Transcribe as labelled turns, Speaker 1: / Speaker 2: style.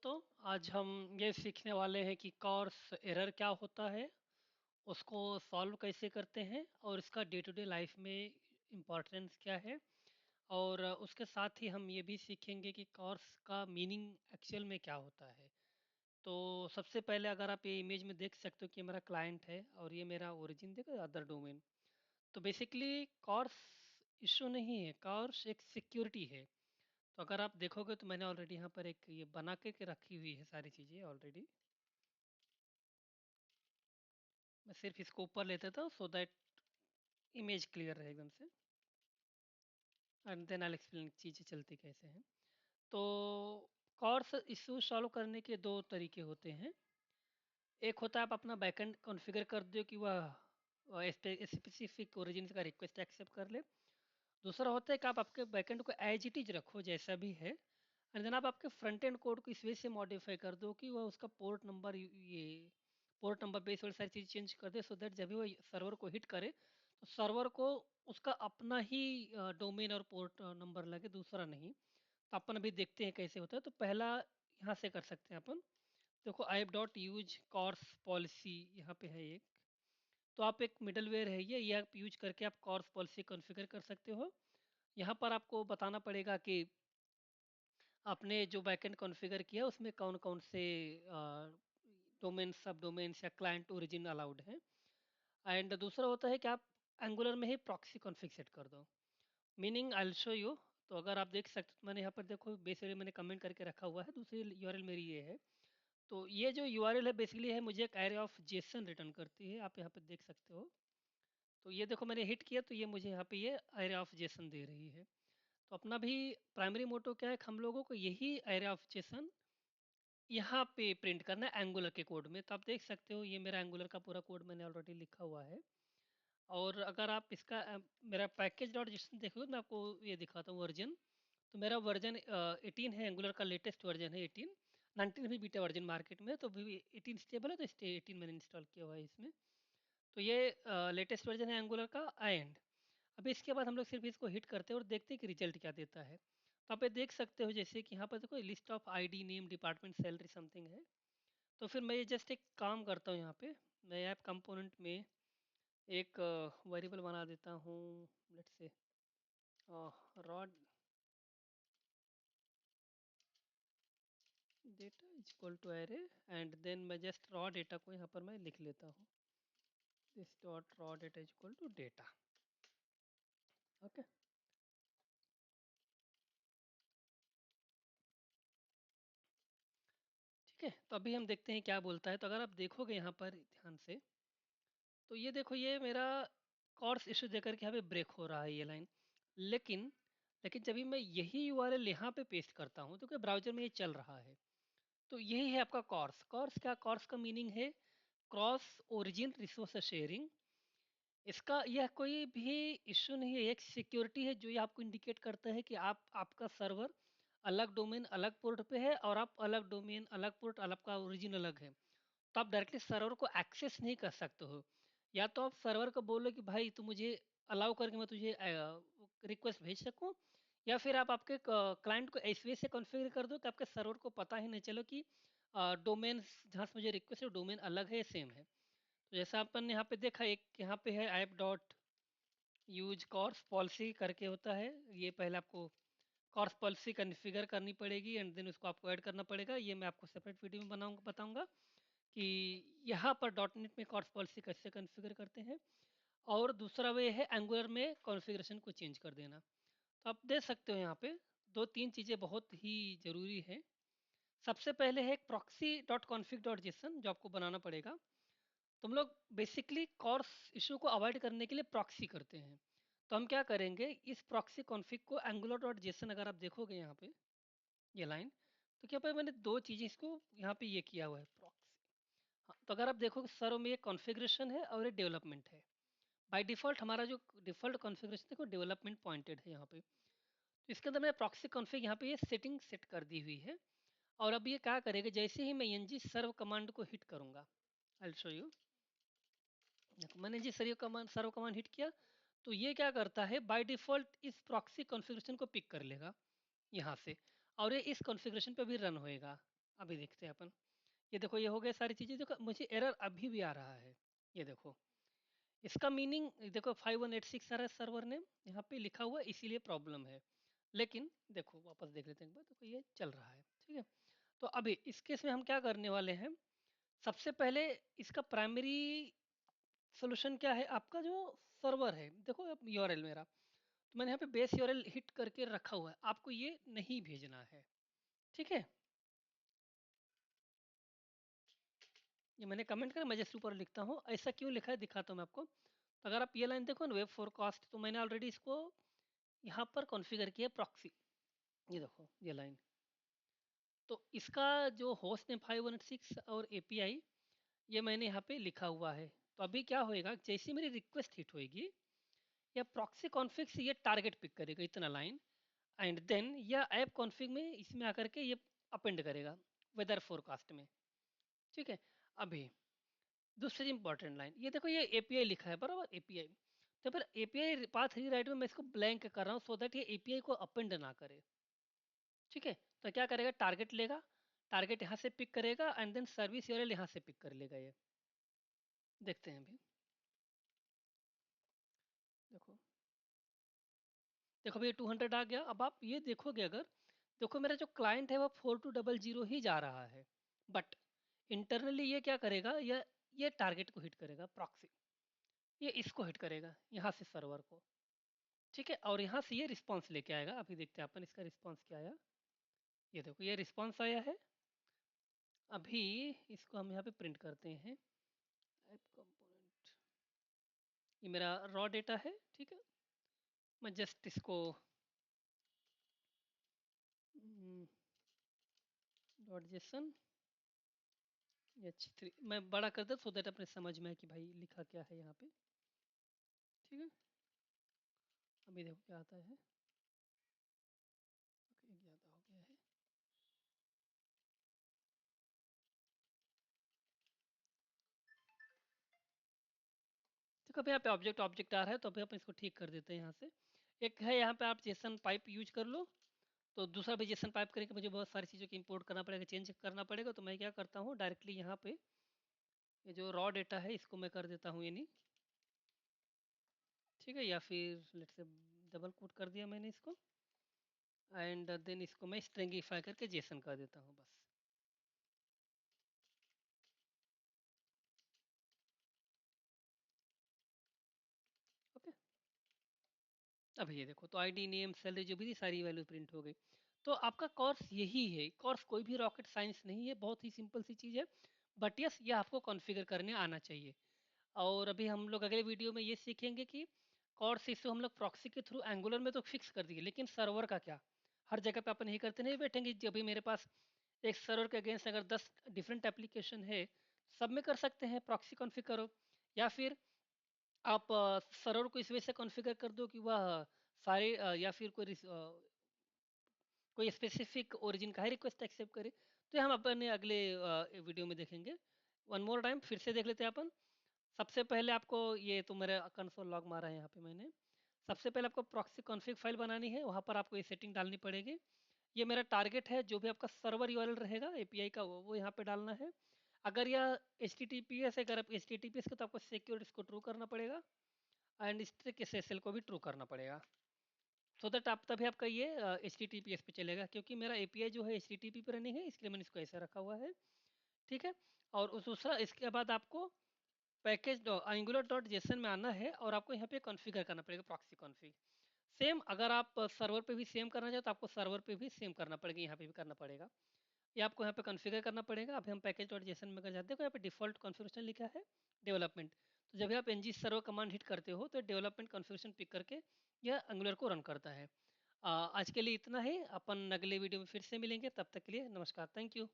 Speaker 1: दोस्तों, आज हम ये सीखने वाले हैं कि कॉर्स एरर क्या होता है, उसको सॉल्व कैसे करते हैं और इसका डे टू डे लाइफ में इम्पोर्टेंस क्या है। और उसके साथ ही हम ये भी सीखेंगे कि कॉर्स का मीनिंग एक्चुअल में क्या होता है। तो सबसे पहले अगर आप ये इमेज में देख सकते हो कि ये मेरा क्लाइंट है और ये मेरा ओरिजिन देखो अदर डोमेन। तो बेसिकली कॉर्स इशू नहीं है, कॉर्स एक सिक्योरिटी है। तो अगर आप देखोगे तो मैंने ऑलरेडी यहाँ पर एक ये बना के रखी हुई है सारी चीज़ें ऑलरेडी। मैं सिर्फ इसको ऊपर लेता था सो दैट इमेज क्लियर रहे एकदम से। एंड देन आई एक्सप्लेन चीज़ें चलती कैसे हैं। तो कॉर्स इशू सॉल्व करने के दो तरीके होते हैं। एक होता है आप अपना बैकएंड कॉन्फ़िगर कर दो कि वह स्पेसिफिक ओरिजिन का रिक्वेस्ट एक्सेप्ट कर ले। दूसरा होता है कि आप आपके बैकएंड को एज इट इज रखो जैसा भी है, एंड देन आप आपके फ्रंट एंड कोड को इस वे से मॉडिफाई कर दो कि वह उसका पोर्ट नंबर ये पोर्ट नंबर बेस वाली सारी चीज़ चेंज कर दे सो दैट जब भी वो सर्वर को हिट करे तो सर्वर को उसका अपना ही डोमेन और पोर्ट नंबर लगे, दूसरा नहीं। तो अपन अभी देखते हैं कैसे होता है। तो पहला यहाँ से कर सकते हैं अपन। देखो I dot use CORS policy यहाँ पे है एक। तो आप एक मिडलवेयर है ये आप यूज करके आप कॉर्स पॉलिसी कॉन्फ़िगर कर सकते हो। यहाँ पर आपको बताना पड़ेगा कि आपने जो बैकएंड कॉन्फ़िगर किया उसमें कौन-कौन से डोमेन, सब डोमेन्स या क्लाइंट ओरिजिन अलाउड हैं। एंड दूसरा होता है कि आप एंगुलर में ही प्रॉक्सी कॉन्फ़िग सेट कर दो। Meaning I will show you. तो अगर आप देख सकते हो तो मैंने यहाँ पर देखो बेसिकली मैंने कमेंट करके रखा हुआ है, दूसरी यूआरएल मेरी ये है। तो ये जो यूआरएल है बेसिकली है मुझे एक एरे ऑफ जेसन रिटर्न करती है, आप यहाँ पे देख सकते हो। तो ये देखो मैंने हिट किया तो ये मुझे यहाँ पे ये एरे ऑफ जेसन दे रही है। तो अपना भी प्राइमरी मोटो क्या है कि हम लोगों को यही एरे ऑफ जेसन यहाँ पे प्रिंट करना है एंगुलर के कोड में। तो आप देख सकते हो ये मेरा एंगुलर का पूरा कोड मैंने ऑलरेडी लिखा हुआ है। और अगर आप इसका मेरा पैकेज डॉट जिसमें देखोगे मैं आपको ये दिखाता हूँ वर्जन। तो मेरा वर्जन 18 है, एंगुलर का लेटेस्ट वर्जन है 18। 19 भी बीटा वर्जन मार्केट में है, तो भी 18 स्टेबल है, तो 18 मैंने इंस्टॉल किया हुआ है इसमें। तो ये लेटेस्ट वर्जन है एंगुलर का एंड अभी इसके बाद हम लोग सिर्फ इसको हिट करते हैं और देखते हैं कि रिजल्ट क्या देता है। तो आप ये देख सकते हो जैसे कि यहाँ पर देखो list of ID name department salary something है। तो फिर मैं ये जस्ट एक काम करता हूँ यहाँ पे, मैं ऐप कंपोनेंट में एक वेरिएबल बना देता हूँ। Let's say raw data is equal to array, and then मैं जस्ट रॉ डेटा को यहाँ पर मैं लिख लेता हूँ, this dot raw data is equal to data. Okay, ठीक है। तो अभी हम देखते हैं क्या बोलता है। तो अगर आप देखोगे यहाँ पर ध्यान से तो ये देखो ये मेरा कोर्स इशू देकर के यहाँ पे ब्रेक हो रहा है ये लाइन। लेकिन लेकिन जब भी मैं यही यूआरएल यहाँ पे पेस्ट करता हूँ तो क्या ब्राउजर में ये चल रहा है। तो यही है आपका कॉर्स। कॉर्स क्या, कॉर्स का मीनिंग है क्रॉस ओरिजिन रिसोर्स शेयरिंग। इसका यह कोई भी इश्यू नहीं है, एक सिक्योरिटी है जो ये आपको इंडिकेट करता है कि आप आपका सर्वर अलग डोमेन अलग पोर्ट पे है और आप अलग डोमेन अलग पोर्ट अलग का ओरिजिन अलग है। तो आप डायरेक्टली सर्वर को एक्सेस नहीं कर सकते हो। या तो आप सर्वर को बोलो कि भाई तू मुझे अलाउ करके मैं तुझे रिक्वेस्ट भेज सकूं, या फिर आप आपके क्लाइंट को इस वे से कॉन्फ़िगर कर दो कि आपके सर्वर को पता ही नहीं चलो कि डोमेन जहाँ से मुझे रिक्वेस्ट है डोमेन अलग है सेम है। तो जैसा अपन यहाँ पे देखा एक यहाँ पे है app dot use CORS policy करके होता है। ये पहले आपको कॉर्स पॉलिसी कन्फिगर करनी पड़ेगी एंड देन उसको आपको ऐड करना पड़ेगा। ये मैं आपको सेपरेट वीडियो में बनाऊंगा बताऊंगा कि यहाँ पर डॉट नेट में कॉर्स पॉलिसी कैसे कॉन्फ़िगर करते हैं। और दूसरा वे है एंगुलर में कॉन्फ़िगरेशन को चेंज कर देना। तो आप देख सकते हो यहाँ पे दो तीन चीज़ें बहुत ही ज़रूरी है। सबसे पहले है proxy dot config dot JSON जो आपको बनाना पड़ेगा। तो हम लोग बेसिकली कॉर्स इशू को अवॉइड करने के लिए प्रॉक्सी करते हैं। तो हम क्या करेंगे, इस प्रॉक्सी कॉन्फिग को एंगुलर डॉट जेसन अगर आप देखोगे यहाँ पे ये लाइन, तो क्या पे मैंने दो चीज़ें इसको यहाँ पे ये किया हुआ है प्रॉक्सी। हाँ, तो अगर आप देखोगे सर्व में ये कॉन्फ़िगरेशन है और ये डेवलपमेंट है। बाय डिफ़ॉल्ट हमारा जो डिफ़ॉल्ट कॉन्फ़िगरेशन देखो डेवलपमेंट पॉइंटेड है यहाँ पे। तो इसके अंदर मैंने प्रॉक्सी कॉन्फ़िग यहाँ पे ये सेटिंग सेट कर दी हुई है। और अब ये क्या करेगा, जैसे ही मैं ng सर्व कमांड को हिट करूँगा, आई विल शो यू। देखो मैंने जी सर्व कमांड हिट किया तो ये क्या करता है बाय डिफ़ॉल्ट इस प्रॉक्सी कॉन्फ़िगरेशन को पिक कर लेगा यहाँ से, और ये इस कॉन्फ़िगरेशन पे भी रन होएगा। अभी देखते हैं अपन। ये देखो, ये हो गया सारी चीज़ें। देखो मुझे एरर अभी भी आ रहा है। ये देखो, इसका मीनिंग देखो 5186 सारा सर्वर ने यहाँ पे लिखा हुआ है, इसीलिए प्रॉब्लम है। लेकिन देखो वापस देख लेते हैं एक बार। देखो ये चल रहा है, ठीक है। तो अभी इस केस में हम क्या करने वाले हैं, सबसे पहले इसका प्राइमरी सोल्यूशन क्या है, आपका जो सर्वर है, देखो यूआरएल मेरा, तो मैंने यहाँ पे बेस यूआरएल हिट करके रखा हुआ है, आपको ये नहीं भेजना है, ठीक है। ये मैंने कमेंट कर, मैं जैसे ऊपर लिखता हूँ, ऐसा क्यों लिखा है दिखाता हूँ मैं आपको। तो अगर आप ये लाइन देखो ना, वेब फोरकास्ट, तो मैंने ऑलरेडी इसको यहाँ पर कॉन्फ़िगर किया प्रॉक्सी। ये देखो ये लाइन, तो इसका जो होस्ट नेम 516 और एपीआई, ये मैंने यहाँ पे लिखा हुआ है। तो अभी क्या होएगा, जैसे मेरी रिक्वेस्ट हिट होएगी, या प्रॉक्सी कॉन्फ़िग से ये टारगेट पिक करेगा इतना लाइन, एंड देन या ऐप कॉन्फ़िग में इसमें आकर के ये अपेंड करेगा वेदर फोरकास्ट में, ठीक है। अभी दूसरी इंपॉर्टेंट लाइन, ये देखो, ये एपीआई लिखा है बराबर, एपीआई। तो फिर एपीआई पाथ रीराइट में मैं इसको ब्लैंक कर रहा हूँ, सो दैट ये एपीआई को अपेंड ना करे, ठीक है। तो क्या करेगा, टारगेट लेगा, टारगेट यहाँ से पिक करेगा, एंड देन सर्विस यूआरएल यहाँ से पिक कर लेगा ये। देखते हैं अभी। देखो, देखो भैया 200 आ गया। अब आप ये देखोगे, अगर देखो मेरा जो क्लाइंट है वो 4200 ही जा रहा है, बट इंटरनली ये क्या करेगा, ये टारगेट को हिट करेगा प्रॉक्सी, ये इसको हिट करेगा यहाँ से सर्वर को, ठीक है। और यहाँ से ये रिस्पॉन्स लेके आएगा। अभी देखते हैं अपन इसका रिस्पॉन्स क्या आया। ये देखो ये रिस्पॉन्स आया है। अभी इसको हम यहाँ पे प्रिंट करते हैं, ऐप कंपोनेंट, ये मेरा रॉ डेटा है, ठीक है। मैं जस्ट इसको डॉट जेसन H3 मैं बड़ा कर दे, सो दैट अपने समझ में है कि भाई लिखा क्या है यहाँ पे, ठीक है। अभी देखो क्या आता है। ओके, ज़्यादा हो गया है। देखो अभी यहाँ पे ऑब्जेक्ट ऑब्जेक्ट आ रहा है, तो अभी अपन इसको ठीक कर देते हैं यहाँ से। एक है यहाँ पे, आप जेसन पाइप यूज कर लो। तो दूसरा भी जेसन पाइप करके मुझे बहुत सारी चीज़ों की इंपोर्ट करना पड़ेगा, चेंज करना पड़ेगा। तो मैं क्या करता हूँ, डायरेक्टली यहाँ पे ये जो रॉ डेटा है इसको मैं कर देता हूँ यानी, ठीक है। या फिर लेट से डबल कोट कर दिया मैंने इसको, एंड देन इसको मैं स्ट्रिंगिफाई करके जेसन कर देता हूँ बस। ओके, अब ये देखो, तो आईडी नेम सैलरी जो भी थी सारी वैल्यू प्रिंट हो गई। तो आपका कोर्स यही है, कोर्स कोई भी रॉकेट साइंस नहीं है, बहुत ही सिंपल सी चीज़ है। बट यस, ये आपको कॉन्फ़िगर करने आना चाहिए। और अभी हम लोग अगले वीडियो में ये सीखेंगे कि कॉर्स इशू हम लोग प्रॉक्सी के थ्रू एंगुलर में तो फिक्स कर दिए, लेकिन सर्वर का क्या, हर जगह पे अपन नहीं करते, नहीं बैठेंगे। जब भी मेरे पास एक सर्वर के अगेंस्ट अगर 10 डिफरेंट एप्लीकेशन है, सब में कर सकते हैं प्रॉक्सी कॉन्फ़िग करो। या फिर आप सर्वर को इस वजह से कॉन्फ़िगर कर दो कि वह सारे या फिर कोई स्पेसिफिक ओरिजिन का है रिक्वेस्ट एक्सेप्ट करे। तो ये हम अपने अगले वीडियो में देखेंगे। वन मोर टाइम फिर से देख लेते हैं अपन। सबसे पहले आपको, ये तो मेरा कंसोल लॉग मारा है यहाँ पे मैंने। सबसे पहले आपको प्रॉक्सी कॉन्फ़िग फाइल बनानी है, वहाँ पर आपको ये सेटिंग डालनी पड़ेगी। ये मेरा टारगेट है, जो भी आपका सर्वर यूआरएल रहेगा एपीआई का, वो यहाँ पे डालना है। अगर यह H T T P S है, अगर आप H T T P S का, तो आपको सिक्योर इसको ट्रू करना पड़ेगा, एंड इस तरीके से एसएसएल को भी ट्रू करना पड़ेगा, सो दैट आप तभी आपका ये H T T P S पे चलेगा। क्योंकि मेरा एपीआई जो है एच टी टी पी पर नहीं है, इसलिए मैंने इसको ऐसा रखा हुआ है, ठीक है। और उस दूसरा, इसके बाद आपको पैकेज एंगुलर डॉट जेसन में आना है, और आपको यहाँ पे कॉन्फ़िगर करना पड़ेगा प्रॉक्सी कॉन्फ़िग। सेम अगर आप सर्वर पे भी सेम करना चाहो, तो आपको सर्वर पे भी सेम करना पड़ेगा, यहाँ पे भी करना पड़ेगा। ये आपको यहाँ पे कॉन्फ़िगर करना पड़ेगा। अभी हम पैकेज डॉट जेसन में कर जाते हैं, यहाँ पे डिफ़ॉल्ट कॉन्फ़िगरेशन लिखा है डेवलपमेंट। तो जब भी आप एनजी सर्वर कमांड हिट करते हो, तो डेवलपमेंट कॉन्फ़िगरेशन पिक करके यह एंगुलर को रन करता है। आज के लिए इतना ही, अपन अगले वीडियो में फिर से मिलेंगे। तब तक के लिए नमस्कार, थैंक यू।